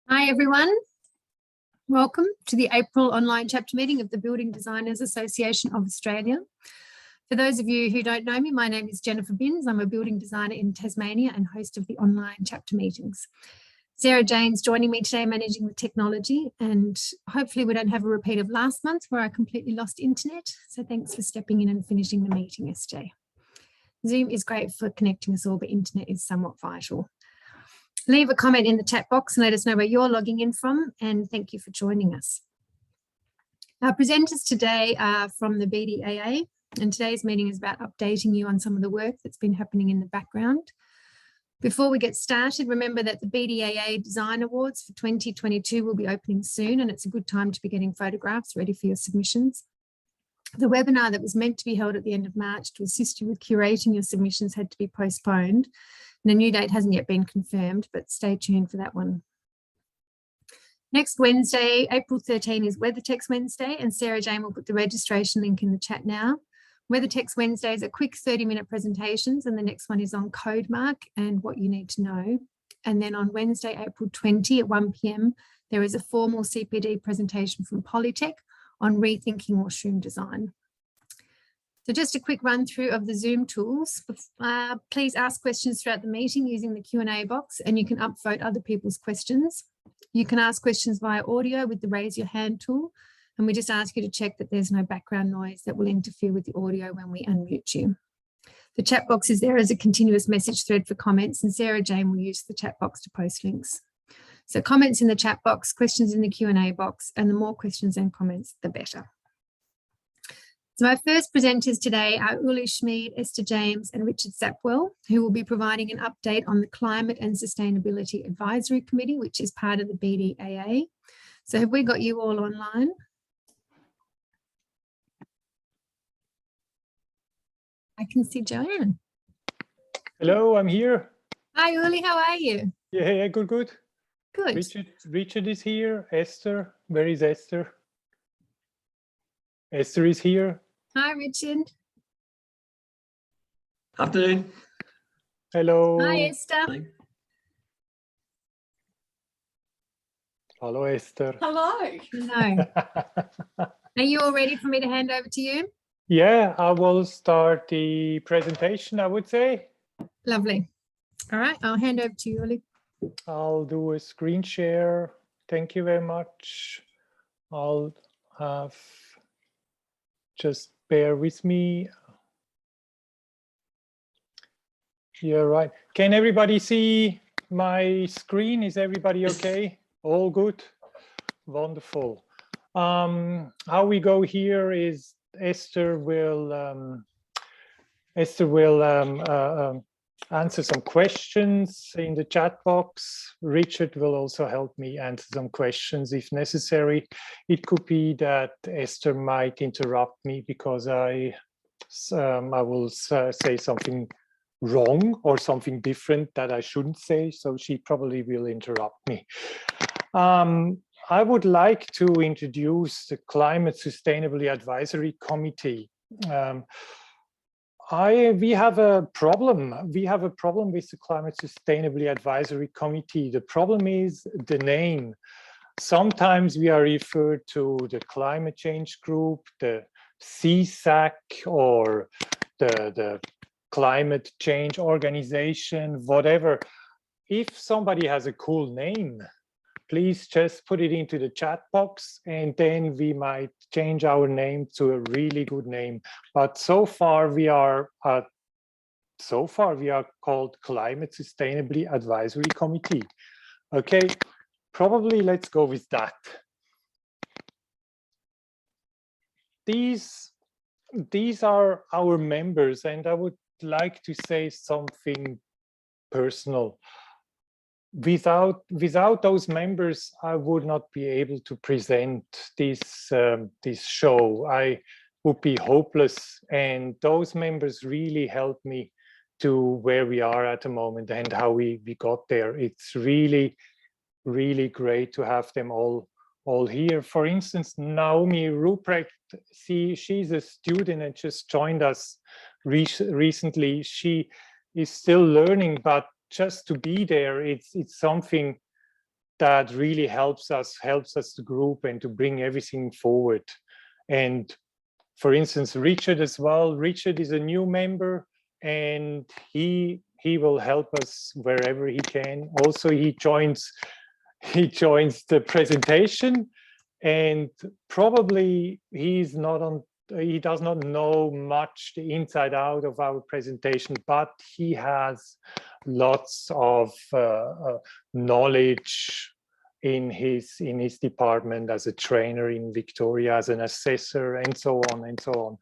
Hi everyone, welcome to the April online chapter meeting of the Building Designers Association of Australia. For those of you who don't know me, my name is Jennifer Binns. I'm a building designer in Tasmania and host of the online chapter meetings. Sarah Jane's joining me today managing the technology, and hopefully we don't have a repeat of last month where I completely lost internet. So thanks for stepping in and finishing the meeting yesterday. Zoom is great for connecting us all, but internet is somewhat vital. Leave a comment in the chat box and let us know where you're logging in from, and thank you for joining us. Our presenters today are from the BDAA, and today's meeting is about updating you on some of the work that's been happening in the background. Before we get started, remember that the BDAA Design Awards for 2022 will be opening soon, and it's a good time to be getting photographs ready for your submissions. The webinar that was meant to be held at the end of March to assist you with curating your submissions had to be postponed. And a new date hasn't yet been confirmed, but stay tuned for that one. Next Wednesday, April 13, is WeatherTex Wednesday, and Sarah Jane will put the registration link in the chat now. WeatherTex Wednesdays are quick 30-minute presentations, and the next one is on CodeMark and what you need to know. And then on Wednesday, April 20 at 1 p.m, there is a formal CPD presentation from Polytech on rethinking washroom design. So just a quick run through of the Zoom tools. Please ask questions throughout the meeting using the Q&A box, and you can upvote other people's questions. You can ask questions via audio with the raise your hand tool, and we just ask you to check that there's no background noise that will interfere with the audio when we unmute you. The chat box is there as a continuous message thread for comments, and Sarah Jane will use the chat box to post links. So comments in the chat box, questions in the Q&A box, and the more questions and comments, the better. So my first presenters today are Uli Schmid, Esther James and Richard Sapwell, who will be providing an update on the Climate and Sustainability Advisory Committee, which is part of the BDAA. So have we got you all online? I can see Joanne. Hello, I'm here. Hi Uli, how are you? Yeah, good. Good. Richard is here. Esther, where is Esther? Esther is here. Hi, Richard. Afternoon. Hello. Hi, Esther. Hi. Hello, Esther. Hello. Hello. Are you all ready for me to hand over to you? Yeah, I will start the presentation, I would say. Lovely. All right, I'll hand over to you, Uli. I'll do a screen share. Thank you very much. I'll have, just bear with me. Yeah, right. Can everybody see my screen? Is everybody okay? All good? Wonderful. How we go here is Esther will answer some questions in the chat box. Richard will also help me answer some questions if necessary. It could be that Esther might interrupt me because I will say something wrong or something different that I shouldn't say, so she probably will interrupt me. I would like to introduce the Climate Sustainability Advisory Committee. We have a problem. We have a problem with the Climate Sustainability Advisory Committee. The problem is the name. Sometimes we are referred to the Climate Change Group, the CSAC, or the Climate Change Organization, whatever. If somebody has a cool name, please just put it into the chat box, and then we might change our name to a really good name. But so far we are called Climate Sustainability Advisory Committee. Okay, probably let's go with that. These are our members, and I would like to say something personal. Without those members, I would not be able to present this show. I would be hopeless, and those members really helped me to where we are at the moment and how we got there. It's really great to have them all here. For instance, Naomi Ruprecht, she's a student and just joined us recently. She is still learning, but just to be there, it's something that really helps us to group and to bring everything forward. And for instance, Richard as well. Richard is a new member, and he will help us wherever he can. Also, he joins the presentation, and probably he does not know much the inside out of our presentation, but he has lots of knowledge in his department as a trainer in Victoria, as an assessor, and so on and so on.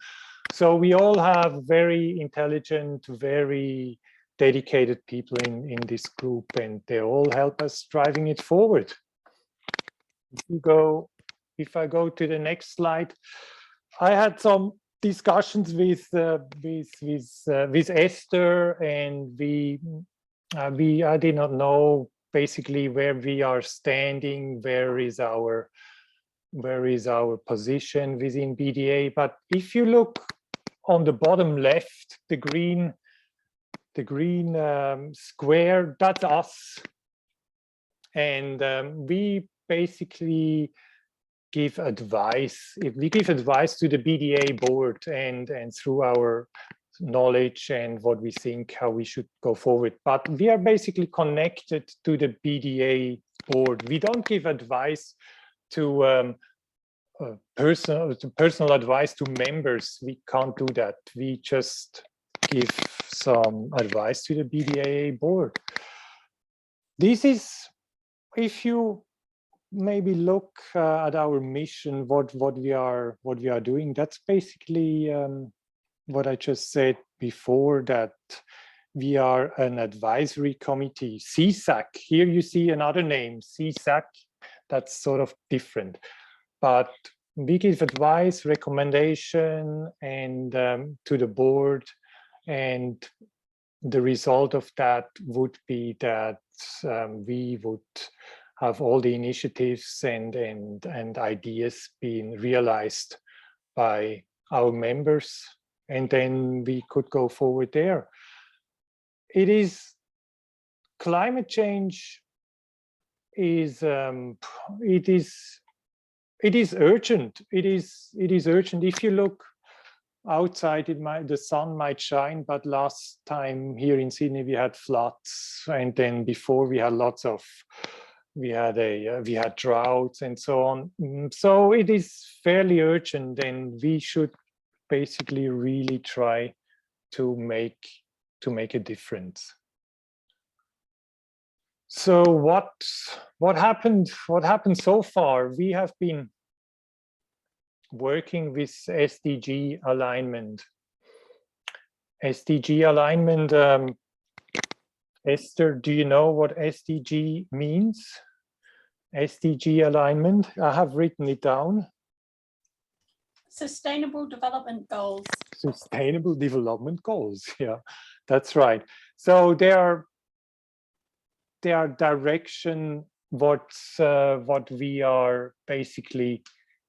So we all have very intelligent, very dedicated people in this group, and they all help us driving it forward. If I go to the next slide, I had some discussions with Esther, and I did not know basically where we are standing, where is our position within BDA. But if you look on the bottom left, the green square, that's us, and we basically give advice. We give advice to the BDA board, and through our knowledge and what we think, how we should go forward. But we are basically connected to the BDA board. We don't give advice to personal advice to members. We can't do that. We just give some advice to the BDAA board. This is, if you maybe look at our mission, what we are doing, that's basically what I just said before, that we are an advisory committee, CSAC. Here you see another name, CSAC. That's sort of different, but we give advice, recommendation, and to the board, and the result of that would be that we would have all the initiatives and ideas being realized by our members, and then we could go forward there. Climate change is it is urgent. It is urgent. If you look outside, the sun might shine, but last time here in Sydney we had floods, and then before we had droughts and so on. So it is fairly urgent, and we should basically really try to make a difference. So what happened so far? We have been working with SDG alignment. SDG alignment, Esther, do you know what SDG means? SDG alignment, I have written it down. Sustainable Development Goals. Sustainable Development Goals, yeah, that's right. So they are direction, what we are basically,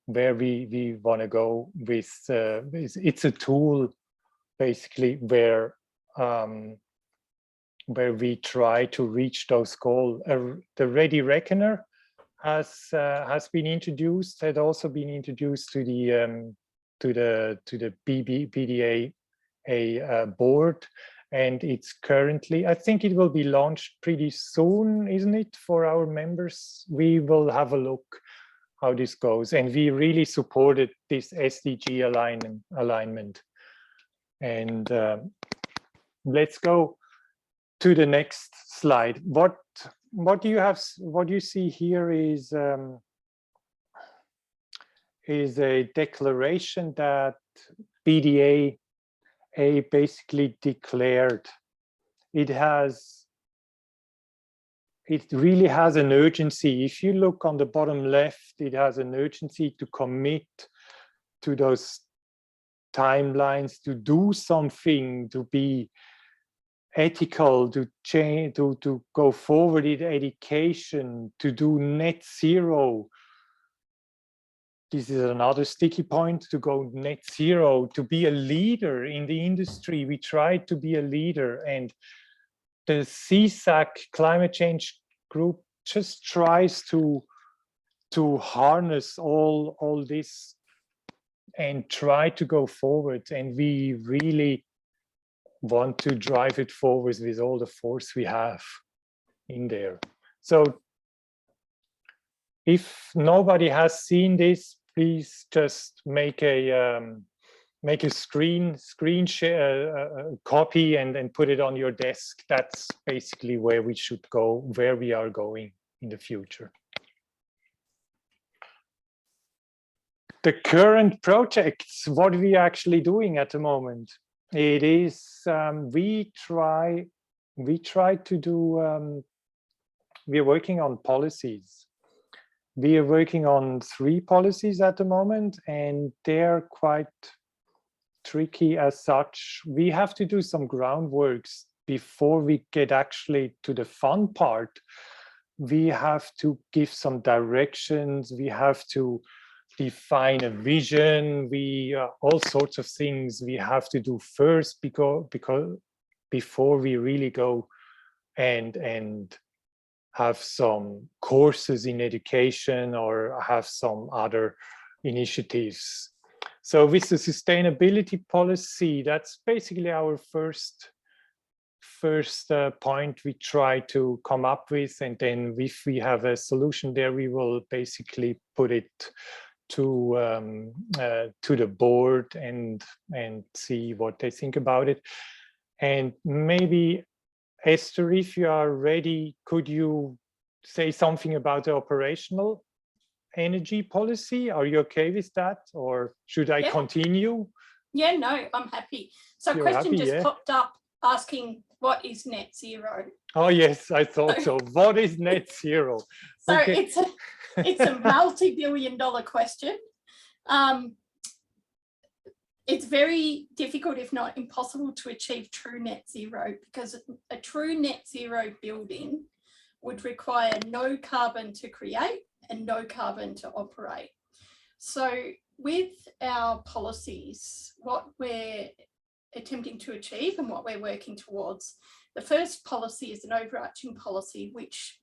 where we want to go with. It's a tool basically where we try to reach those goals. The Ready Reckoner has been introduced, had also been introduced to the BDAA board, and it's currently, I think it will be launched pretty soon, isn't it, for our members? We will have a look how this goes, and we really supported this SDG alignment. And let's go to the next slide. What you see here is a declaration that BDAA basically declared. It really has an urgency. If you look on the bottom left, it has an urgency to commit to those timelines, to do something, to be ethical, to change, to go forward in education, to do net zero. This is another sticky point, to go net zero, to be a leader in the industry. We try to be a leader, and the CSAC climate change group just tries to harness all this and try to go forward. And we really want to drive it forward with all the force we have in there. So if nobody has seen this, please just make a screen share copy and put it on your desk. That's basically where we should go, where we are going in the future. The current projects, what are we actually doing at the moment? It is we try to do. We are working on policies. We are working on 3 policies at the moment, and they're quite tricky as such. We have to do some groundworks before we get actually to the fun part. We have to give some directions. We have to define a vision. We all sorts of things we have to do first because before we really go and have some courses in education or have some other initiatives. So with the sustainability policy, that's basically our first point we try to come up with, and then if we have a solution there, we will basically put it to the board and see what they think about it. And maybe Esther, if you are ready, could you say something about the operational energy policy? Are you okay with that, or should I continue? Yeah, no, I'm happy. So a question just popped up asking, what is net zero? Oh yes, I thought so. What is net zero? So okay. It's a multi-billion-dollar question. It's very difficult, if not impossible, to achieve true net zero, because a true net zero building would require no carbon to create and no carbon to operate. So with our policies, what we're attempting to achieve and what we're working towards, the first policy is an overarching policy which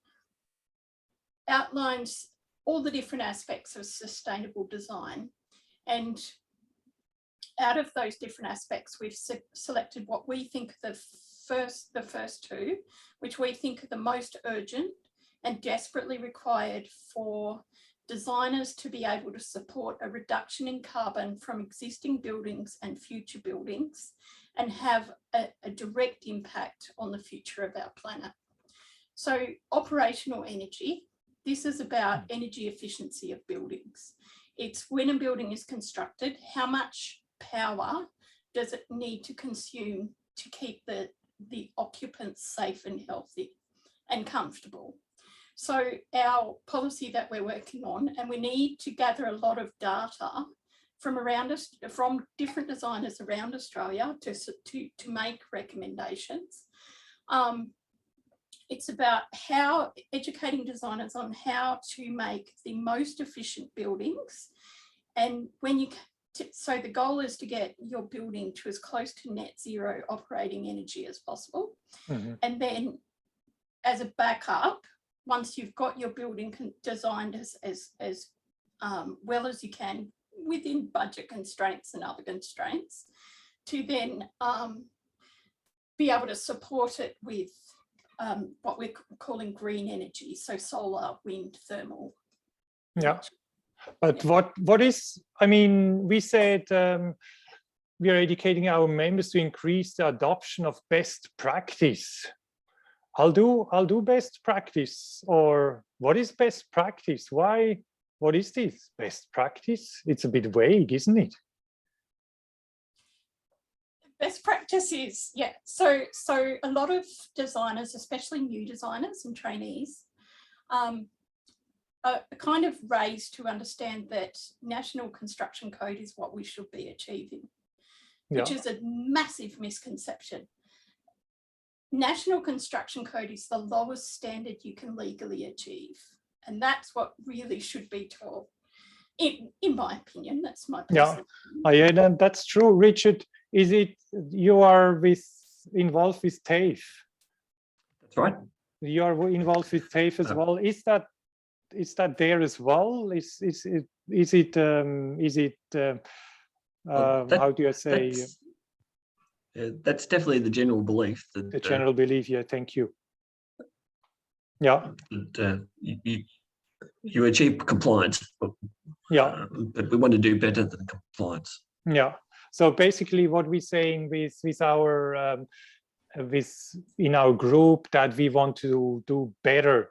outlines all the different aspects of sustainable design. And out of those different aspects, we've selected what we think are the first 2, which we think are the most urgent and desperately required for designers to be able to support a reduction in carbon from existing buildings and future buildings and have a direct impact on the future of our planet. So operational energy, this is about energy efficiency of buildings. It's when a building is constructed, how much power does it need to consume to keep the occupants safe and healthy and comfortable. So our policy that we're working on, and we need to gather a lot of data from around us, from different designers around Australia to make recommendations. It's about educating designers on how to make the most efficient buildings. And so the goal is to get your building to as close to net zero operating energy as possible. Mm-hmm. And then as a backup, once you've got your building designed as well as you can within budget constraints and other constraints, to then be able to support it with what we're calling green energy, so solar, wind, thermal. Yeah. But what is, I mean, we said we are educating our members to increase the adoption of best practice. I'll do best practice, or what is best practice? Why? What is this best practice? It's a bit vague, isn't it? Best practice is, yeah. So a lot of designers, especially new designers and trainees, are kind of raised to understand that National Construction Code is what we should be achieving, which is a massive misconception. National Construction Code is the lowest standard you can legally achieve. And that's what really should be taught, in my opinion. That's my personal opinion. Yeah, that's true. Richard, is it you are involved with TAFE? That's right. you are involved with TAFE as well. Is that there as well? Is it how do I say? That's definitely the general belief. That, the general belief, yeah, thank you. Yeah. That you achieve compliance. Yeah. But we want to do better than compliance. Yeah. So basically what we're saying with our in our group, that we want to do better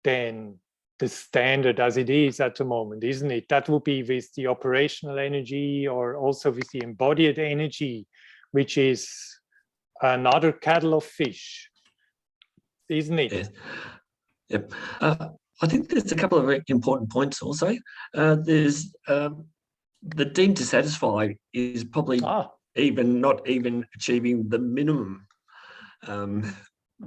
than the standard as it is at the moment, isn't it? That would be with the operational energy, or also with the embodied energy, which is another kettle of fish, isn't it? Yes. Yep. I think there's a couple of very important points also. There's the deemed to satisfy is probably not even achieving the minimum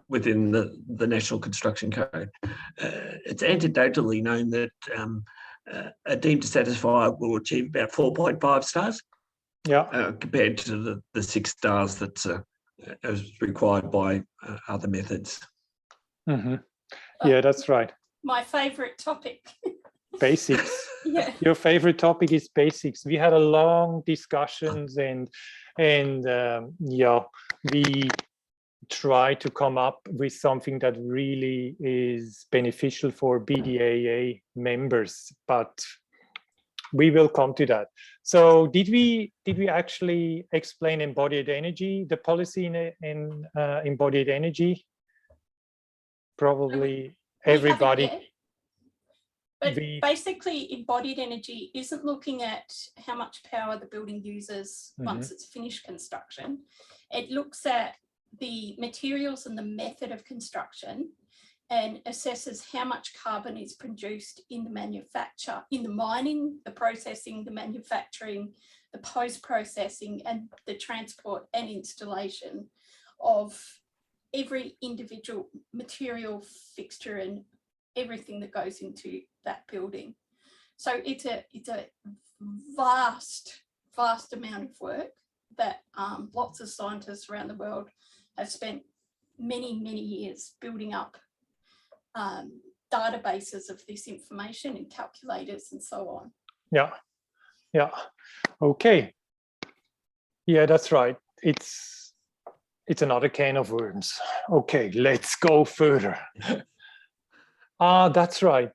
within the National Construction Code. It's anecdotally known that a deemed to satisfy will achieve about 4.5 stars. Yeah. Compared to the 6 stars that's as required by other methods. Mm-hmm. Yeah, that's right. My favourite topic. Basics. Yeah. Your favorite topic is basics. We had a long discussions and yeah, we try to come up with something that really is beneficial for BDAA members, but we will come to that. So did we actually explain embodied energy, the policy in embodied energy? Probably everybody. But basically, embodied energy isn't looking at how much power the building uses once it's finished construction. It looks at the materials and the method of construction and assesses how much carbon is produced in the manufacture, in the mining, the processing, the manufacturing, the post-processing, and the transport and installation of every individual material, fixture, and everything that goes into that building. So it's a vast amount of work that lots of scientists around the world have spent many years building up databases of this information and calculators and so on. Yeah. Okay. Yeah, that's right. It's another can of worms. Okay, let's go further. That's right.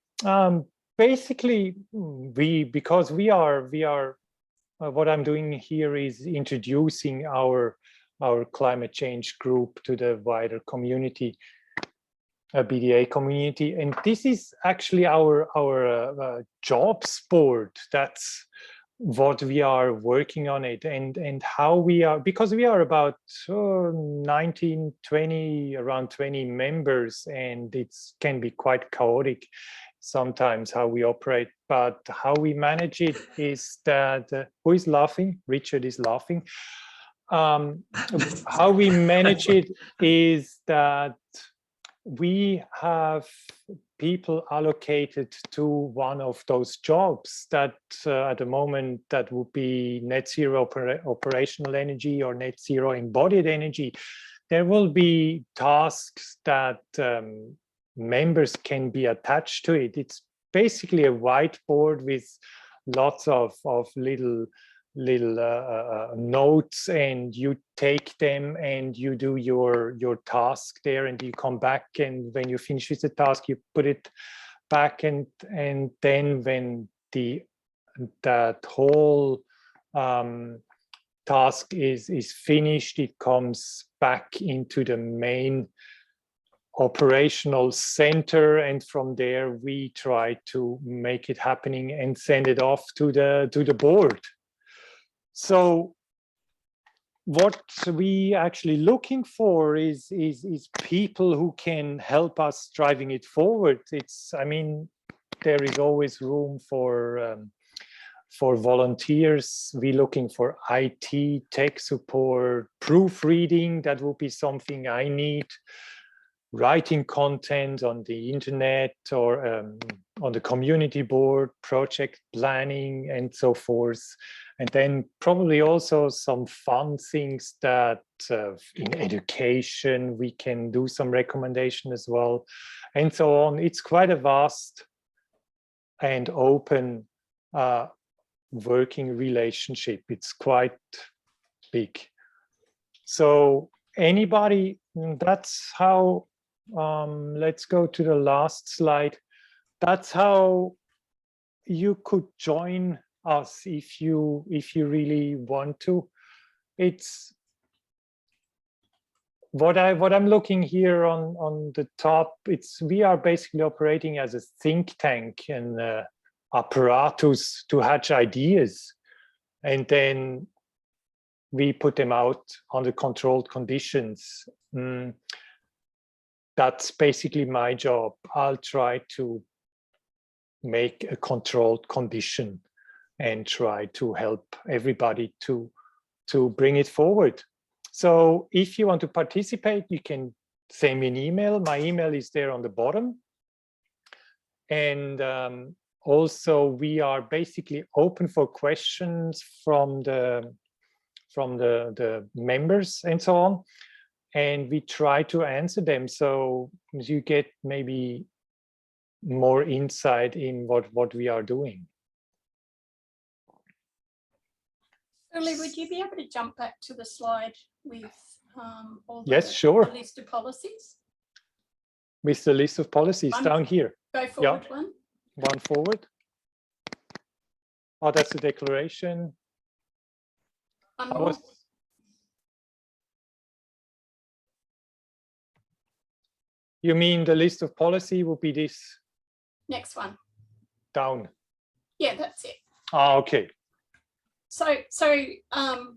Basically, because we are what I'm doing here is introducing our climate change group to the wider community, BDA community, and this is actually our jobs board. That's what we are working on it, and how we are, because we are about 19, 20, around 20 members, and it can be quite chaotic sometimes how we operate, but how we manage it is that who is laughing? Richard is laughing. How we manage it is that we have people allocated to one of those jobs that at the moment that would be net zero operational energy or net zero embodied energy. There will be tasks that members can be attached to it. It's basically a whiteboard with lots of little notes, and you take them and you do your task there, and you come back, and when you finish with the task you put it back, and then when that whole task is finished, it comes back into the main operational center, and from there we try to make it happening and send it off to the board. So what we actually looking for is people who can help us driving it forward. I mean, there is always room for volunteers. We're looking for IT, tech support, proofreading. That will be something I need. Writing content on the internet, or on the community board, project planning, and so forth. And then probably also some fun things that in education, we can do some recommendation as well, and so on. It's quite a vast and open working relationship. It's quite big. So anybody, that's how, let's go to the last slide. That's how you could join us if you really want to. It's what I'm looking here on the top. We are basically operating as a think tank and apparatus to hatch ideas, and then we put them out under controlled conditions. That's basically my job. I'll try to make a controlled condition and try to help everybody to bring it forward. So if you want to participate, you can send me an email. My email is there on the bottom. And also we are basically open for questions from the members and so on. And we try to answer them. So you get maybe more insight in what we are doing. Uli, would you be able to jump back to the slide with all the, yes, sure. the list of policies? With the list of policies down here. Go forward one. One forward. Oh, that's the declaration. One more. You mean the list of policy will be this? Next one. Down. Yeah, that's it. Ah, okay. So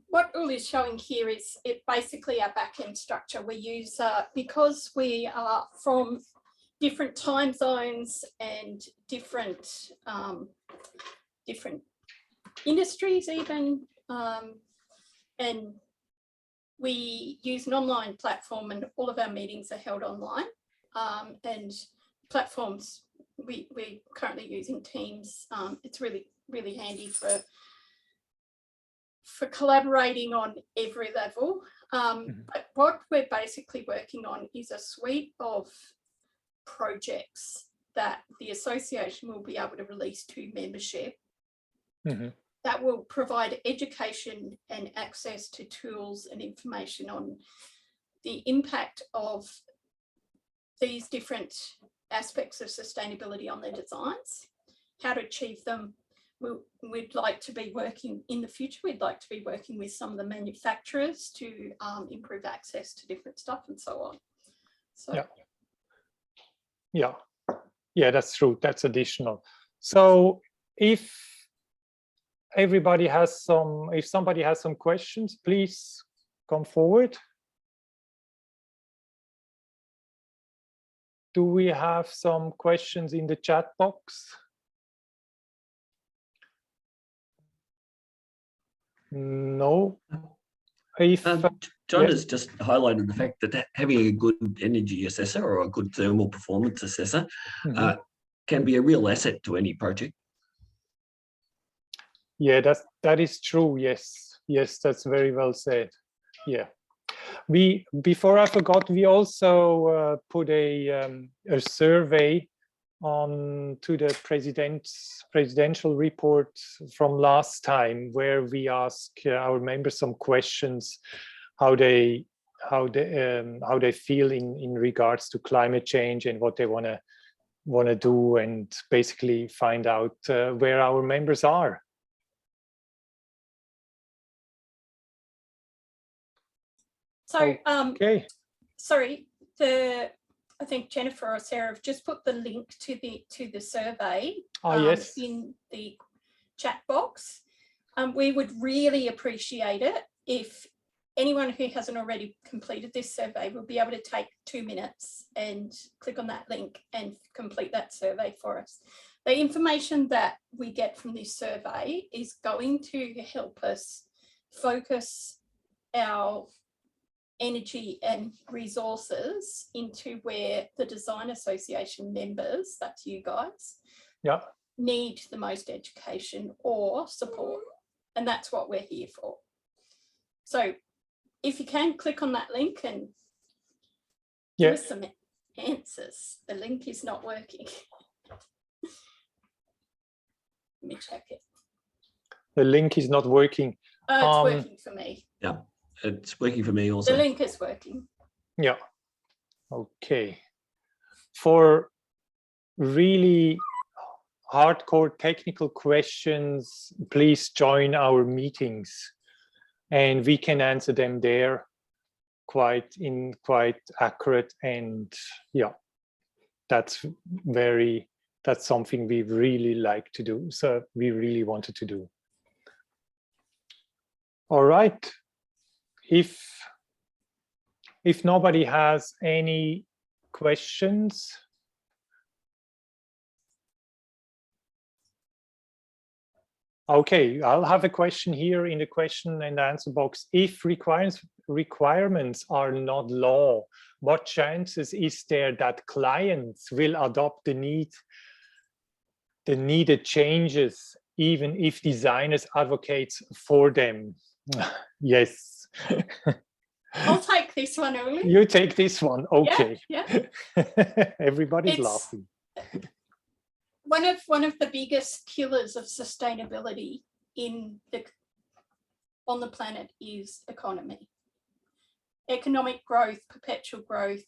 what Uli is showing here is it basically our back-end structure. We use, because we are from different time zones and different industries even, and we use an online platform, and all of our meetings are held online, and platforms, we're currently using Teams. It's really, really handy for collaborating on every level. But what we're basically working on is a suite of projects that the association will be able to release to membership that will provide education and access to tools and information on the impact of these different aspects of sustainability on their designs, how to achieve them. We'd like to be working in the future. We'd like to be working with some of the manufacturers to improve access to different stuff and so on. So yeah, that's true. That's additional. So if everybody has some, if somebody has some questions, please come forward. Do we have some questions in the chat box? No. If John has just highlighted the fact that having a good energy assessor or a good thermal performance assessor can be a real asset to any project. Yeah, that is true. Yes, that's very well said. Yeah, before I forgot, we also put a survey on to the presidential report from last time, where we ask our members some questions, how they feel in regards to climate change and what they want to do, and basically find out where our members are. So okay. Sorry, I think Jennifer or Sarah have just put the link to the survey yes, in the chat box. We would really appreciate it if anyone who hasn't already completed this survey will be able to take 2 minutes and click on that link and complete that survey for us. The information that we get from this survey is going to help us focus our energy and resources into where the Design Association members, that's you guys, need the most education or support. And that's what we're here for. So if you can click on that link and give us some answers. The link is not working. Let me check it. The link is not working. It's working for me. Yeah, it's working for me also. The link is working. Yeah. Okay. For really hardcore technical questions, please join our meetings and we can answer them there quite accurate. And yeah, that's something we really like to do. So we really wanted to do. All right. If nobody has any questions, okay, I'll have a question here in the question and answer box. If requirements are not law, what chances is there that clients will adopt the needed changes, even if designers advocate for them? Yes. I'll take this one, Uli. You take this one. Okay. Yeah. Everybody's laughing. One of the biggest killers of sustainability on the planet is economy. Economic growth, perpetual growth.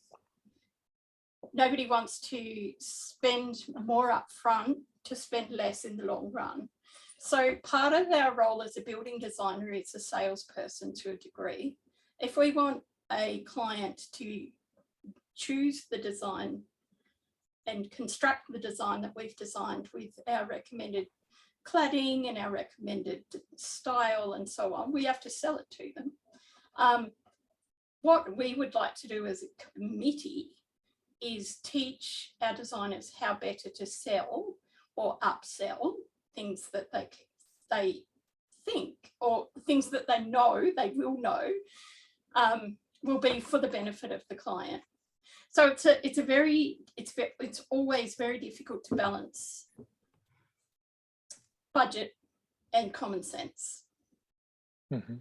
Nobody wants to spend more upfront to spend less in the long run. So part of our role as a building designer is a salesperson to a degree. If we want a client to choose the design and construct the design that we've designed with our recommended cladding and our recommended style and so on, we have to sell it to them. What we would like to do as a committee is teach our designers how better to sell or upsell things that they think, or things that they will know will be for the benefit of the client. So it's always very difficult to balance budget and common sense. Mm-hmm.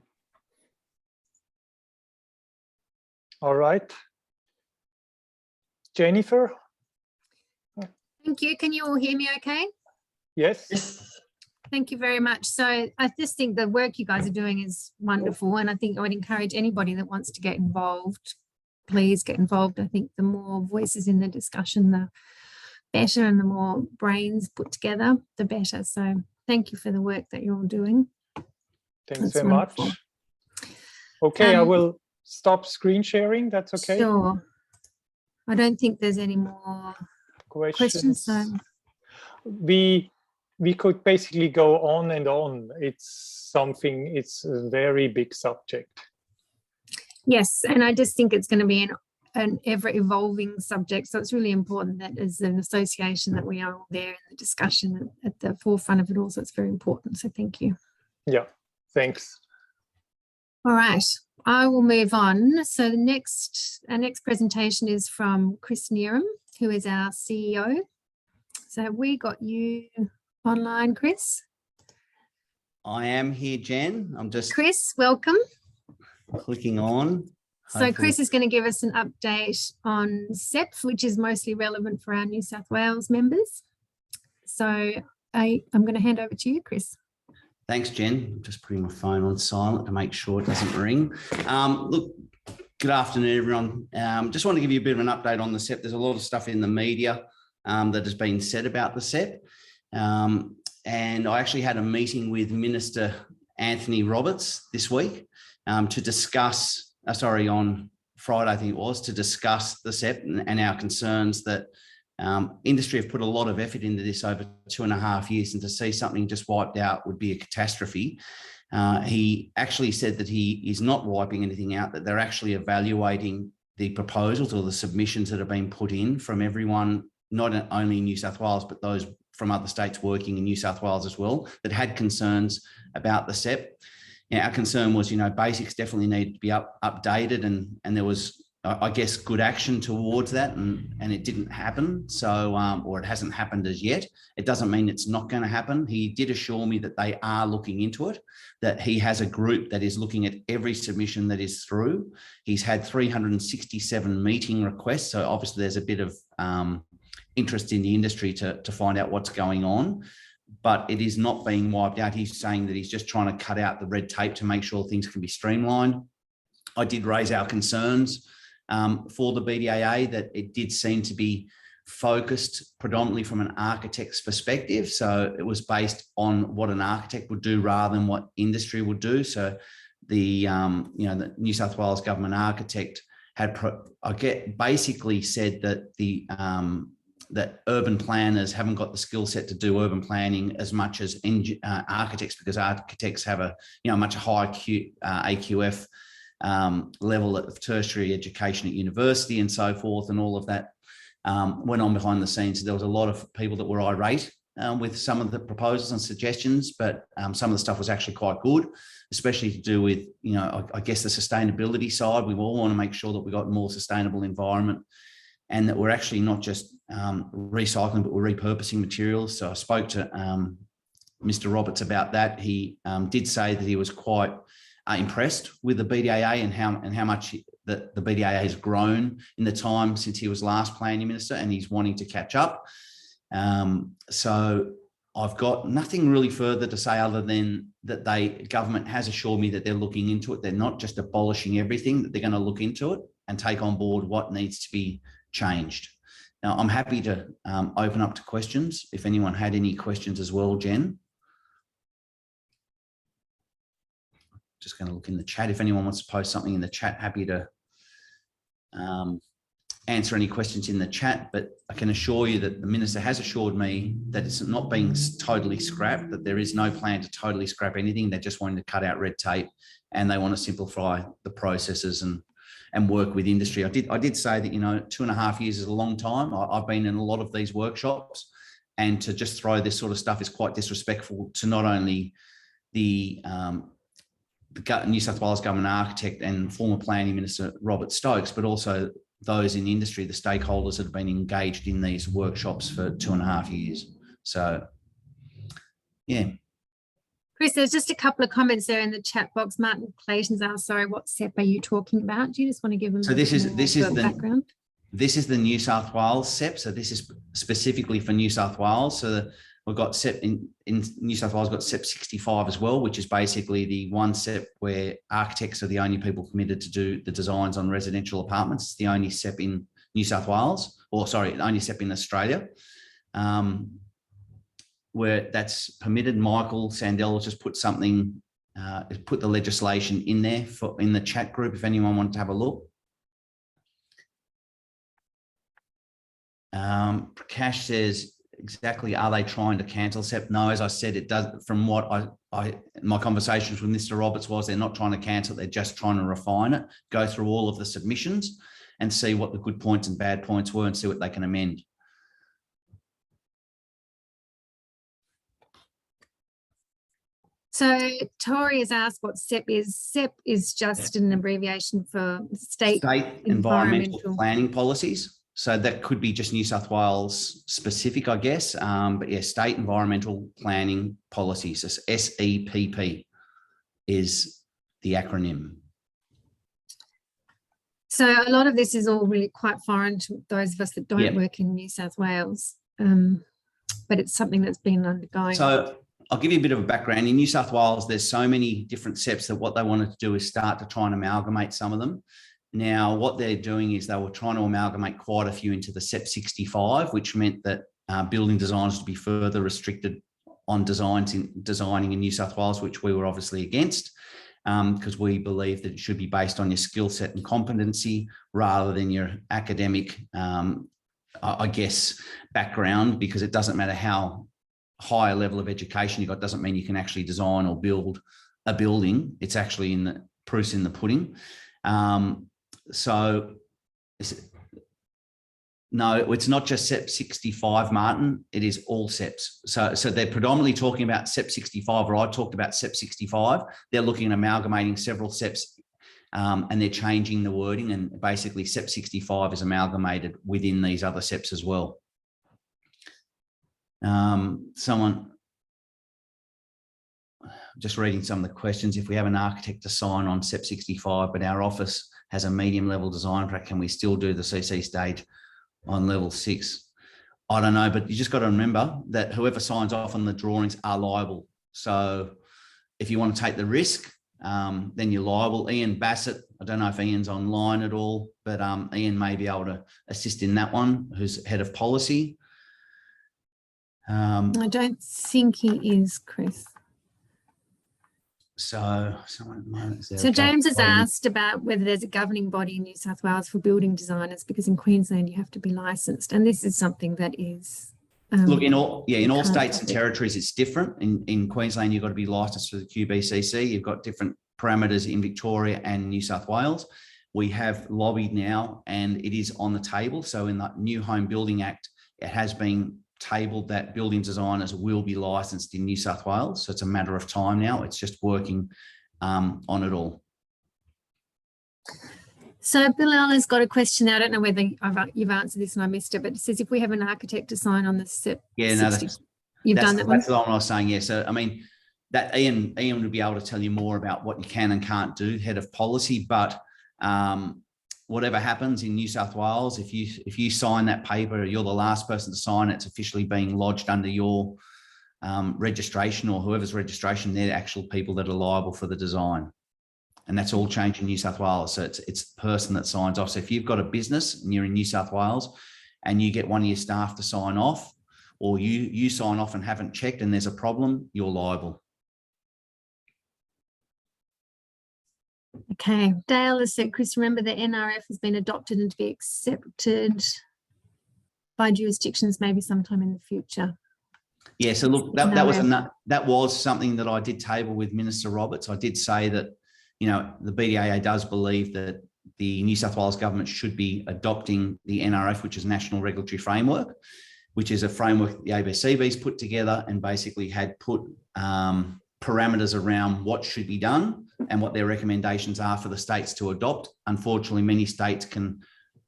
All right. Jennifer? Thank you. Can you all hear me okay? Yes. Thank you very much. So I just think the work you guys are doing is wonderful. And I think I would encourage anybody that wants to get involved, please get involved. I think the more voices in the discussion, the better, and the more brains put together, the better. So thank you for the work that you're all doing. Thanks very much. Okay, I will stop screen sharing. That's okay. Sure. I don't think there's any more questions. So. We could basically go on and on. It's a very big subject. Yes, and I just think it's going to be an ever-evolving subject. So it's really important that as an association that we are all there in the discussion at the forefront of it all. So it's very important. So thank you. Yeah, thanks. All right, I will move on. So our next presentation is from Chris Neeram, who is our CEO. So have we got you online, Chris? I am here, Jen. I'm just Chris, welcome. Clicking on. So Chris is going to give us an update on SEP, which is mostly relevant for our New South Wales members. So I'm going to hand over to you, Chris. Thanks, Jen. I'm just putting my phone on silent to make sure it doesn't ring. Look, good afternoon, everyone. Just want to give you a bit of an update on the SEP. There's a lot of stuff in the media that has been said about the SEP. And I actually had a meeting with Minister Anthony Roberts this week to discuss, on Friday, I think it was, to discuss the SEP and our concerns that industry have put a lot of effort into this over 2.5 years, and to see something just wiped out would be a catastrophe. He actually said that he is not wiping anything out, that they're actually evaluating the proposals or the submissions that have been put in from everyone, not only in New South Wales, but those from other states working in New South Wales as well, that had concerns about the SEP. Our concern was, basics definitely need to be updated, and there was I guess, good action towards that, and it didn't happen. So, or it hasn't happened as yet. It doesn't mean it's not going to happen. He did assure me that they are looking into it, that he has a group that is looking at every submission that is through. He's had 367 meeting requests. So obviously there's a bit of interest in the industry to find out what's going on, but it is not being wiped out. He's saying that he's just trying to cut out the red tape to make sure things can be streamlined. I did raise our concerns for the BDAA, that it did seem to be focused predominantly from an architect's perspective. So it was based on what an architect would do rather than what industry would do. So the the New South Wales government architect had basically said that that urban planners haven't got the skill set to do urban planning as much as architects, because architects have a much higher AQF level of tertiary education at university and so forth, and all of that went on behind the scenes. There was a lot of people that were irate with some of the proposals and suggestions, but some of the stuff was actually quite good, especially to do with, I guess, the sustainability side. We all want to make sure that we got a more sustainable environment, and that we're actually not just recycling, but we're repurposing materials. So I spoke to Mr. Roberts about that. He did say that he was quite impressed with the BDAA and how much the BDAA has grown in the time since he was last planning minister, and he's wanting to catch up. So I've got nothing really further to say other than that government has assured me that they're looking into it. They're not just abolishing everything, that they're going to look into it and take on board what needs to be changed. Now, I'm happy to open up to questions if anyone had any questions as well, Jen. Just going to look in the chat. If anyone wants to post something in the chat, happy to answer any questions in the chat. But I can assure you that the minister has assured me that it's not being totally scrapped, that there is no plan to totally scrap anything. They're just wanting to cut out red tape, and they want to simplify the processes and work with industry. I did say that 2.5 years is a long time. I've been in a lot of these workshops, and to just throw this sort of stuff is quite disrespectful to not only the New South Wales government architect and former planning minister Robert Stokes, but also those in industry, the stakeholders that have been engaged in these workshops for 2.5 years. So, yeah. Chris, there's just a couple of comments there in the chat box. Martin Clayton's asked, sorry, what SEP are you talking about? Do you just want to give them the background? This is the New South Wales SEP. So this is specifically for New South Wales. So we've got SEP in New South Wales, got SEP 65 as well, which is basically the one SEP where architects are the only people permitted to do the designs on residential apartments. It's the only SEP in New South Wales, or sorry, the only SEP in Australia, where that's permitted. Michael Sandell just put something, put the legislation in there in the chat group if anyone wanted to have a look. Prakash says, exactly, are they trying to cancel SEP? No, as I said, it does. From what my conversations with Mr. Roberts was, they're not trying to cancel it, they're just trying to refine it, go through all of the submissions and see what the good points and bad points were and see what they can amend. So Tori has asked what SEP is. SEP is just an abbreviation for state environmental planning policies. So that could be just New South Wales specific, I guess. But yeah, state environmental planning policies. So SEPP is the acronym. So a lot of this is all really quite foreign to those of us that don't work in New South Wales, but it's something that's been undergoing. So I'll give you a bit of a background. In New South Wales, there's so many different SEPs that what they wanted to do is start to try and amalgamate some of them. Now, what they're doing is they were trying to amalgamate quite a few into the SEP 65, which meant that building designers to be further restricted on designing in New South Wales, which we were obviously against, because we believe that it should be based on your skill set and competency rather than your academic, I guess, background, because it doesn't matter how high a level of education you got, doesn't mean you can actually design or build a building. It's actually in the proof's in the pudding. So no, it's not just SEP 65, Martin. It is all SEPs. So they're predominantly talking about SEP 65, or I talked about SEP 65. They're looking at amalgamating several SEPs and they're changing the wording, and basically SEP 65 is amalgamated within these other SEPs as well. Someone, just reading some of the questions, if we have an architect to sign on SEP 65, but our office has a medium level design track, can we still do the CC stage on level 6? I don't know, but you just got to remember that whoever signs off on the drawings are liable. So if you want to take the risk, then you're liable. Ian Bassett, I don't know if Ian's online at all, but Ian may be able to assist in that one, who's head of policy. I don't think he is, Chris. So James has asked about whether there's a governing body in New South Wales for building designers, because in Queensland you have to be licensed, and this is something that is look, in all states and territories it's different. In Queensland you've got to be licensed for the QBCC. You've got different parameters in Victoria and New South Wales. We have lobbied now, and it is on the table. So in the New Home Building Act, it has been tabled that building designers will be licensed in New South Wales. So it's a matter of time now. It's just working on it all. So Bill Allen's got a question there. I don't know whether you've answered this and I missed it, but it says if we have an architect to sign on the SEP 60, you've done that one? That's the one I was saying, yeah. So, I mean, that Ian would be able to tell you more about what you can and can't do, head of policy, but whatever happens in New South Wales, if you sign that paper, you're the last person to sign it, it's officially being lodged under your registration, or whoever's registration, they're the actual people that are liable for the design. And that's all changed in New South Wales. So it's the person that signs off. So if you've got a business and you're in New South Wales and you get one of your staff to sign off, or you sign off and haven't checked and there's a problem, you're liable. Okay, Dale has said, Chris, remember the NRF has been adopted and to be accepted by jurisdictions maybe sometime in the future. Yeah, so look, that was something that I did table with Minister Roberts. I did say that, you know, the BDAA does believe that the New South Wales government should be adopting the NRF, which is National Regulatory Framework, which is a framework that the ABCB's put together and basically had put parameters around what should be done and what their recommendations are for the states to adopt. Unfortunately, many states can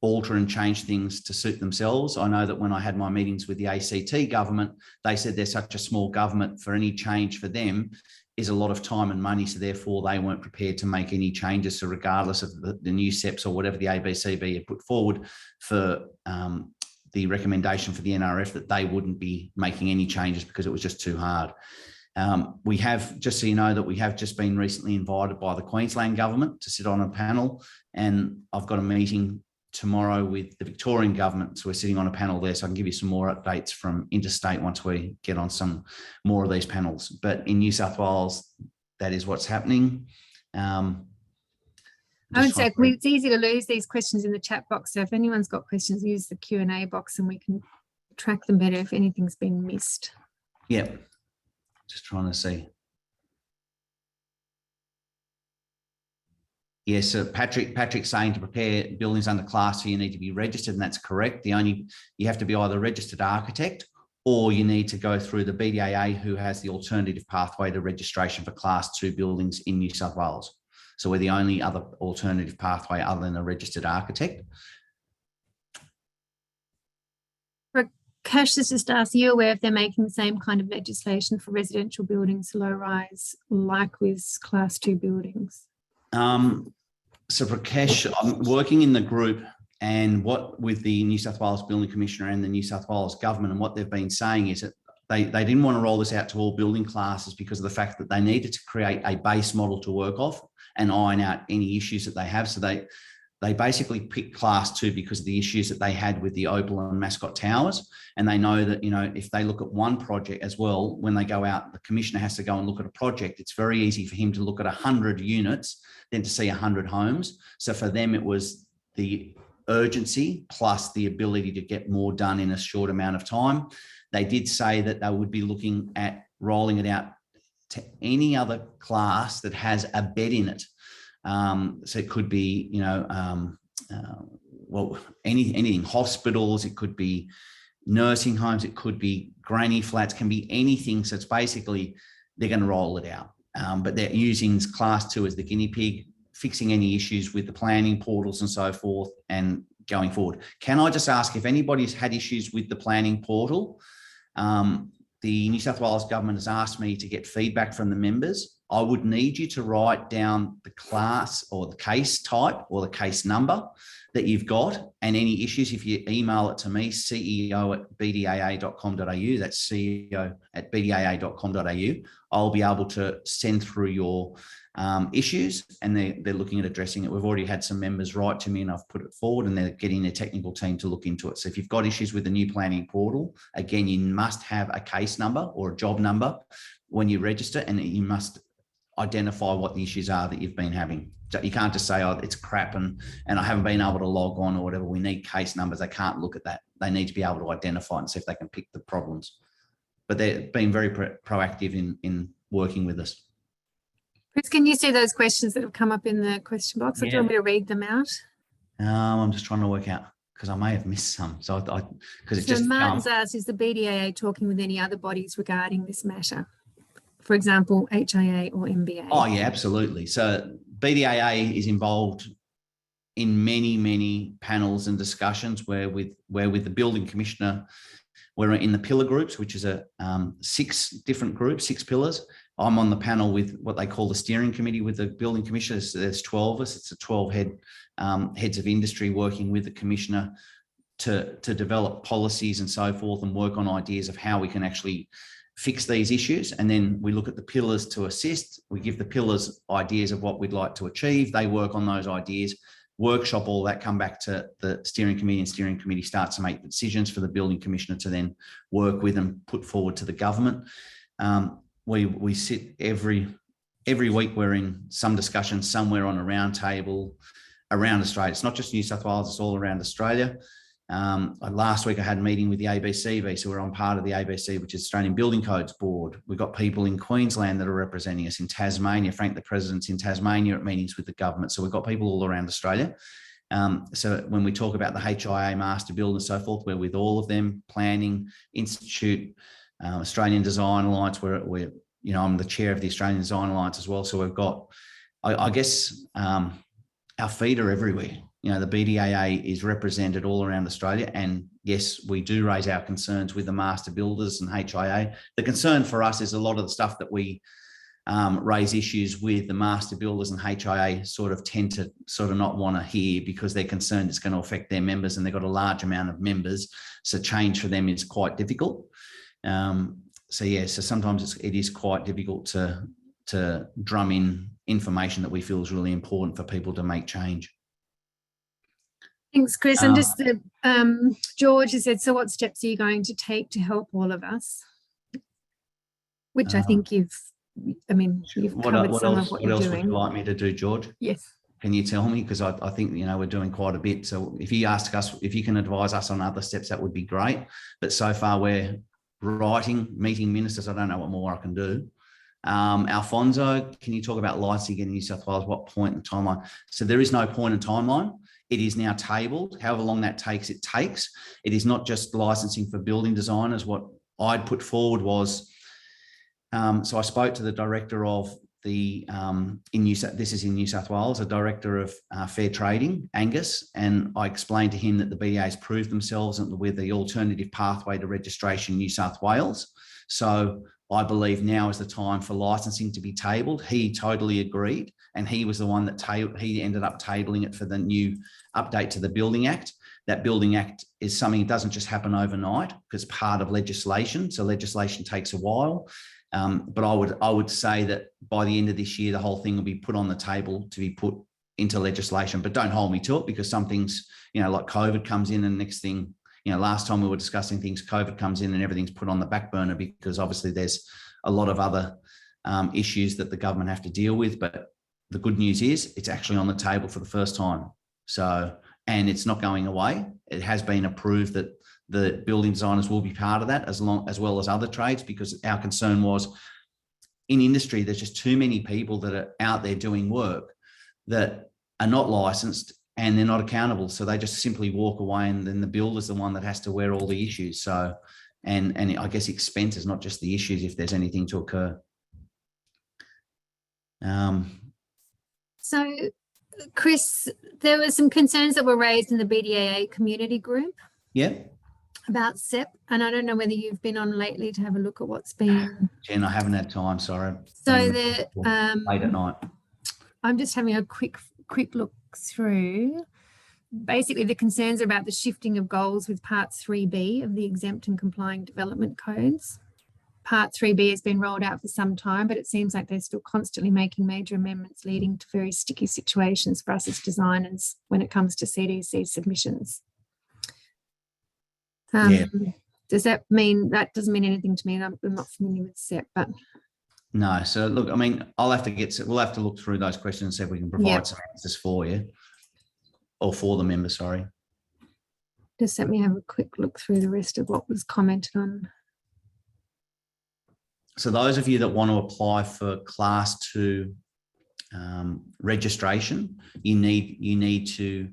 alter and change things to suit themselves. I know that when I had my meetings with the ACT government, they said they're such a small government, for any change for them is a lot of time and money. So therefore they weren't prepared to make any changes. So regardless of the new SEPs or whatever the ABCB had put forward for the recommendation for the NRF, that they wouldn't be making any changes because it was just too hard. We have, just so you know, that we have just been recently invited by the Queensland government to sit on a panel, and I've got a meeting tomorrow with the Victorian government. So we're sitting on a panel there, so I can give you some more updates from interstate once we get on some more of these panels. But in New South Wales, that is what's happening. I would say it's easy to lose these questions in the chat box. So if anyone's got questions, use the Q&A box and we can track them better if anything's been missed. Yeah, just trying to see. Yes, so Patrick's saying to prepare buildings under class 2, you need to be registered, and that's correct. You have to be either a registered architect or you need to go through the BDAA, who has the alternative pathway to registration for class 2 buildings in New South Wales. So we're the only other alternative pathway other than a registered architect. Cash has just asked, are you aware if they're making the same kind of legislation for residential buildings, low rise, like with class 2 buildings? So Prakash, I'm working in the group, and what with the New South Wales Building Commissioner and the New South Wales government, and what they've been saying is that they didn't want to roll this out to all building classes because of the fact that they needed to create a base model to work off and iron out any issues that they have. So they basically picked class 2 because of the issues that they had with the Opal and Mascot Towers. And they know that, you know, if they look at one project as well, when they go out, the commissioner has to go and look at a project. It's very easy for him to look at 100 units than to see 100 homes. So for them, it was the urgency plus the ability to get more done in a short amount of time. They did say that they would be looking at rolling it out to any other class that has a bed in it. So it could be, you know, well, anything, hospitals, it could be nursing homes, it could be granny flats, can be anything. So it's basically, they're going to roll it out. But they're using class 2 as the guinea pig fixing any issues with the planning portals and so forth and going forward. Can I just ask if anybody's had issues with the planning portal? The New South Wales government has asked me to get feedback from the members. I would need you to write down the class or the case type or the case number that you've got, and any issues, if you email it to me, ceo@bdaa.com.au, that's ceo@bdaa.com.au, I'll be able to send through your issues, and they're looking at addressing it. We've already had some members write to me and I've put it forward, and they're getting their technical team to look into it. So if you've got issues with the new planning portal, again, you must have a case number or a job number when you register, and you must identify what the issues are that you've been having. So you can't just say, oh, it's crap and I haven't been able to log on or whatever. We need case numbers. They can't look at that. They need to be able to identify and see if they can pick the problems. But they're being very proactive in working with us. Chris, can you see those questions that have come up in the question box? Or do you want me to read them out? I'm just trying to work out, because I may have missed some. So because it's so just Martin's asked, is the BDAA talking with any other bodies regarding this matter? For example, HIA or MBA? Oh, yeah, absolutely. So BDAA is involved in many panels and discussions where with the building commissioner, we're in the pillar groups, which is a 6 different groups, 6 pillars. I'm on the panel with what they call the steering committee with the building commissioner. There's 12 of us. It's a 12 heads of industry working with the commissioner to develop policies and so forth, and work on ideas of how we can actually fix these issues. And then we look at the pillars to assist. We give the pillars ideas of what we'd like to achieve. They work on those ideas, workshop all that, come back to the steering committee, and steering committee starts to make the decisions for the building commissioner to then work with and put forward to the government. We sit every week. We're in some discussion somewhere on a round table around Australia. It's not just New South Wales, it's all around Australia. Last week I had a meeting with the ABCB, so we're on part of the ABC, which is Australian Building Codes Board. We've got people in Queensland that are representing us, in Tasmania. Frank, the president's in Tasmania at meetings with the government. So we've got people all around Australia. So when we talk about the HIA master build and so forth, we're with all of them, Planning Institute, Australian Design Alliance, we're I'm the chair of the Australian Design Alliance as well. So we've got, I guess, our feet are everywhere. The BDAA is represented all around Australia. And yes, we do raise our concerns with the master builders and HIA. The concern for us is a lot of the stuff that we raise issues with the master builders and HIA sort of tend to not want to hear, because they're concerned it's going to affect their members, and they've got a large amount of members. So change for them is quite difficult. So sometimes it is quite difficult to drum in information that we feel is really important for people to make change. Thanks, Chris. And just George has said, so what steps are you going to take to help all of us? Which I think you've covered some of what you're doing. What else would you like me to do, George? Yes. Can you tell me? Because I think, we're doing quite a bit. So if you ask us, if you can advise us on other steps, that would be great. But so far we're meeting ministers. I don't know what more I can do. Alfonso, can you talk about licensing in New South Wales? What point in timeline? So there is no point in timeline. It is now tabled. However long that takes, it takes. It is not just licensing for building designers. What I'd put forward was, so I spoke to the director of the, this is in New South Wales, a director of fair trading, Angus, and I explained to him that the BDA has proved themselves with the alternative pathway to registration in New South Wales. So I believe now is the time for licensing to be tabled. He totally agreed, and he was the one that he ended up tabling it for the new update to the Building Act. That Building Act is something that doesn't just happen overnight, because part of legislation. So legislation takes a while. But I would say that by the end of this year, the whole thing will be put on the table to be put into legislation. But don't hold me to it, because some things, like COVID comes in, and next thing, last time we were discussing things, COVID comes in and everything's put on the back burner, because obviously there's a lot of other issues that the government have to deal with. But the good news is it's actually on the table for the first time. So, and it's not going away. It has been approved that the building designers will be part of that, as well as other trades, because our concern was in industry, there's just too many people that are out there doing work that are not licensed and they're not accountable. So they just simply walk away, and then the builder's the one that has to wear all the issues. So, and I guess expenses, not just the issues, if there's anything to occur. So Chris, there were some concerns that were raised in the BDAA community group Yeah. about SEP, and I don't know whether you've been on lately to have a look at what's been. Jen, I haven't had time, sorry. So late at night. I'm just having a quick look through. Basically, the concerns are about the shifting of goals with Part 3B of the exempt and complying development codes. Part 3B has been rolled out for some time, but it seems like they're still constantly making major amendments, leading to very sticky situations for us as designers when it comes to CDC submissions. Does that mean, that doesn't mean anything to me? I'm not familiar with SEP, but. No, so look, I mean, we'll have to look through those questions and see if we can provide some answers for you, or for the member, sorry. Just let me have a quick look through the rest of what was commented on. So those of you that want to apply for Class 2 registration, you need to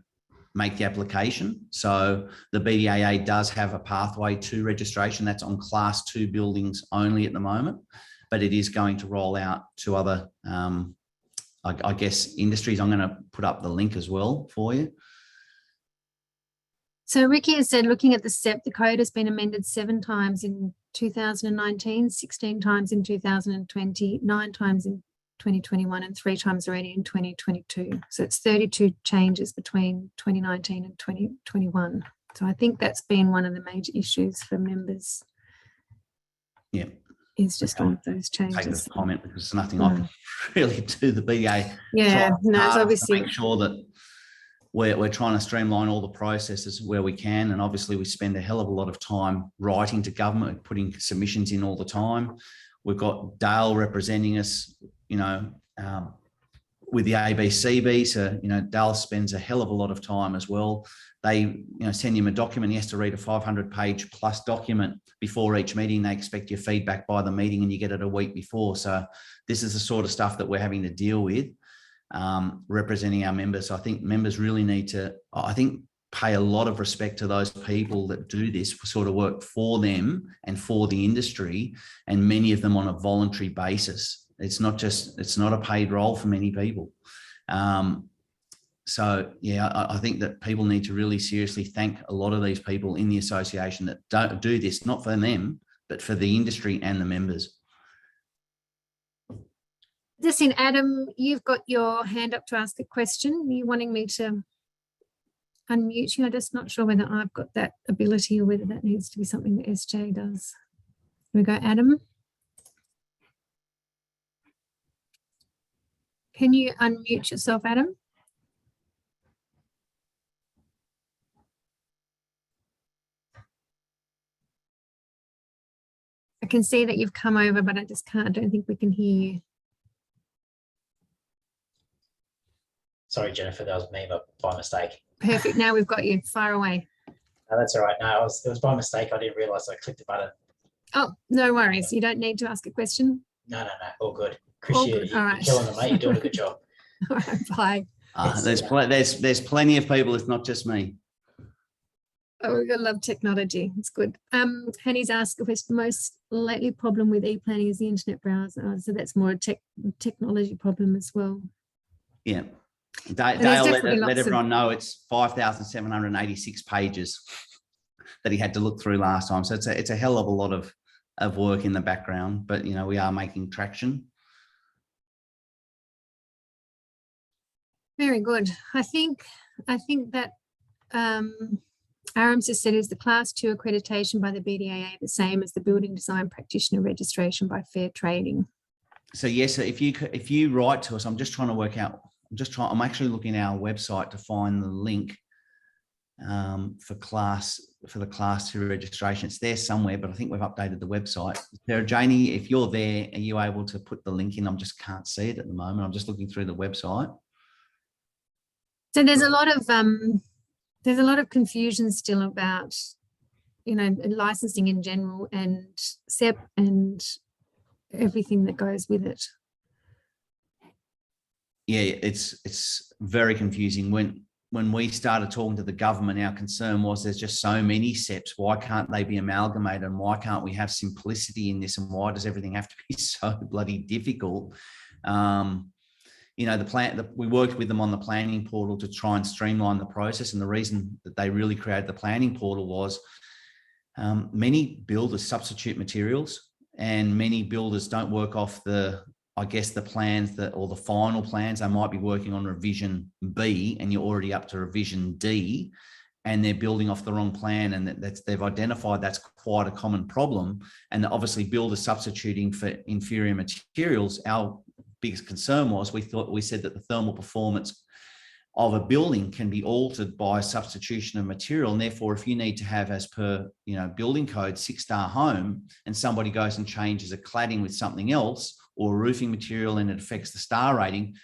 make the application. So the BDAA does have a pathway to registration. That's on Class 2 buildings only at the moment, but it is going to roll out to other, I guess, industries. I'm going to put up the link as well for you. So Ricky has said, looking at the SEP, the code has been amended 7 times in 2019, 16 times in 2020, 9 times in 2021, and 3 times already in 2022. So it's 32 changes between 2019 and 2021. So I think that's been one of the major issues for members. Yeah. Is just all of those changes. Take this comment because there's nothing I can really do. The BDA. Yeah, no, it's obviously make sure that we're trying to streamline all the processes where we can, and obviously we spend a hell of a lot of time writing to government, putting submissions in all the time. We've got Dale representing us, you know, with the ABCB. So, you know, Dale spends a hell of a lot of time as well. They, you know, send him a document. He has to read a 500-page plus document before each meeting. They expect your feedback by the meeting, and you get it a week before. So this is the sort of stuff that we're having to deal with, representing our members. So I think members really need to, pay a lot of respect to those people that do this sort of work for them and for the industry, and many of them on a voluntary basis. It's not a paid role for many people. So yeah, I think that people need to really seriously thank a lot of these people in the association that don't do this, not for them, but for the industry and the members. Justine, Adam, you've got your hand up to ask a question. Are you wanting me to unmute you? I'm just not sure whether I've got that ability or whether that needs to be something that SJ does. Here we go, Adam. Can you unmute yourself, Adam? I can see that you've come over, but I don't think we can hear you. Sorry, Jennifer, that was me, but by mistake. Perfect. Now we've got you. Far away. No, that's all right. No, it was by mistake. I didn't realise I clicked the button. Oh, no worries. You don't need to ask a question. No. All good. Chris, All you're good. All right. killing it, mate. You're doing a good job. All right, bye. There's plenty of people. It's not just me. Oh, we love technology. It's good. Hanny's asked a question. Most lately problem with e-planning is the internet browser. So that's more a technology problem as well. Yeah. Dale let everyone know it's 5,786 pages that he had to look through last time. So it's a hell of a lot of work in the background, but you know, we are making traction. Very good. I think that Arams has said, is the Class 2 accreditation by the BDAA the same as the Building Design Practitioner registration by Fair Trading? So yes, if you write to us, I'm just trying to work out. I'm actually looking at our website to find the link for the Class 2 registration. It's there somewhere, but I think we've updated the website. Sarah, Janie, if you're there, are you able to put the link in? I just can't see it at the moment. I'm just looking through the website. So there's a lot of confusion still about, you know, licensing in general and SEP and everything that goes with it. Yeah, it's very confusing. When we started talking to the government, our concern was there's just so many SEPs. Why can't they be amalgamated? And why can't we have simplicity in this? And why does everything have to be so bloody difficult? you know, we worked with them on the planning portal to try and streamline the process. And the reason that they really created the planning portal was many builders substitute materials, and many builders don't work off the plans or the final plans. They might be working on revision B and you're already up to revision D, and they're building off the wrong plan, and they've identified that's quite a common problem. And obviously builders substituting for inferior materials. Our biggest concern was we said that the thermal performance of a building can be altered by substitution of material. And therefore, if you need to have, as per, you know, building code, 6-star home, and somebody goes and changes a cladding with something else or roofing material and it affects the star rating,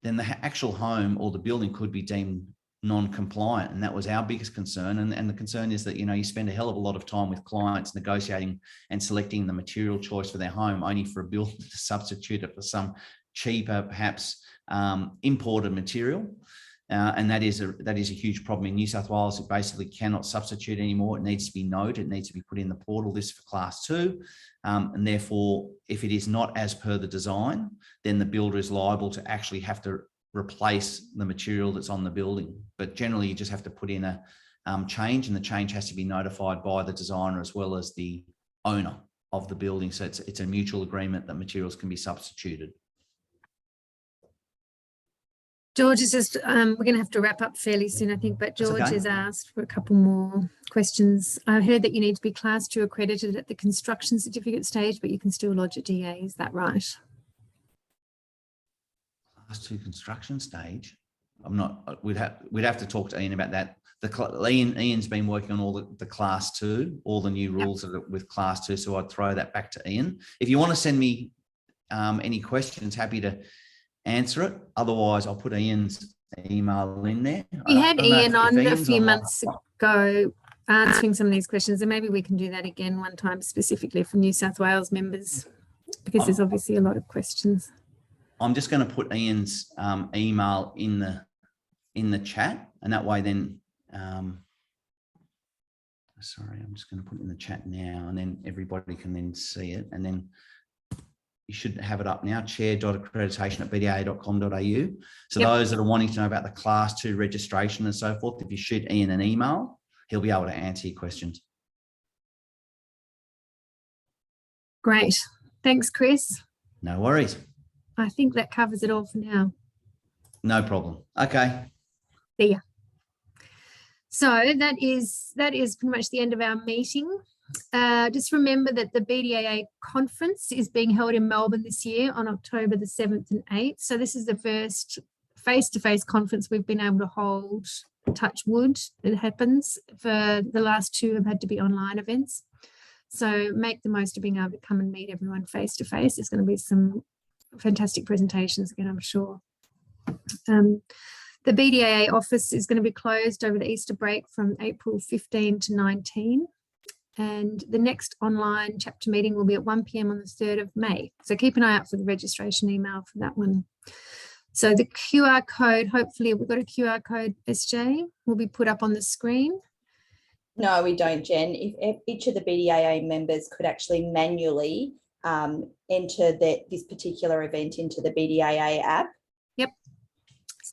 then the actual home or the building could be deemed non-compliant. And that was our biggest concern. And the concern is that, you know, you spend a hell of a lot of time with clients negotiating and selecting the material choice for their home, only for a builder to substitute it for some cheaper, perhaps imported material. And that is a huge problem in New South Wales. It basically cannot substitute anymore. It needs to be noted. It needs to be put in the portal list for class 2. And therefore, if it is not as per the design, then the builder is liable to actually have to replace the material that's on the building. But generally, you just have to put in a change, and the change has to be notified by the designer as well as the owner of the building. So it's a mutual agreement that materials can be substituted. George is just, we're going to have to wrap up fairly soon, I think, but George has asked for a couple more questions. I heard that you need to be class 2 accredited at the construction certificate stage, but you can still lodge a DA. Is that right? Class 2 construction stage? I'm not, we'd have to talk to Ian about that. Ian's been working on all the class 2, all the new rules with class 2. So I'd throw that back to Ian. If you want to send me any questions, happy to answer it. Otherwise, I'll put Ian's email in there. We had Ian on a few months ago answering some of these questions, and maybe we can do that again one time specifically for New South Wales members, because there's obviously a lot of questions. I'm just going to put Ian's email in the chat, and that way then sorry, I'm just going to put it in the chat now, and then everybody can then see it, and then you should have it up now, chair.accreditation@bdaa.com.au. So those that are wanting to know about the class 2 registration and so forth, if you shoot Ian an email, he'll be able to answer your questions. Great. Thanks, Chris. No worries. I think that covers it all for now. No problem. Okay. See ya. So that is pretty much the end of our meeting. Just remember that the BDAA conference is being held in Melbourne this year on October the 7th and 8th. So this is the first face-to-face conference we've been able to hold, touch wood, it happens. For the last 2 have had to be online events. So make the most of being able to come and meet everyone face-to-face. There's going to be some fantastic presentations again, I'm sure. The BDAA office is going to be closed over the Easter break from April 15 to 19. And the next online chapter meeting will be at 1 p.m. on the 3rd of May. So keep an eye out for the registration email for that one. So the QR code, hopefully we've got a QR code, SJ, will be put up on the screen. No, we don't, Jen. If each of the BDAA members could actually manually enter this particular event into the BDAA app. Yep.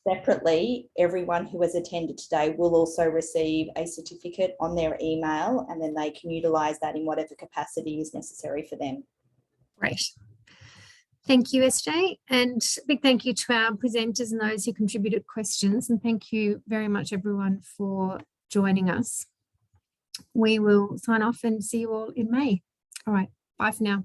Separately, everyone who has attended today will also receive a certificate on their email, and then they can utilise that in whatever capacity is necessary for them. Great. Thank you, SJ. And a big thank you to our presenters and those who contributed questions. And thank you very much, everyone, for joining us. We will sign off and see you all in May. All right. Bye for now.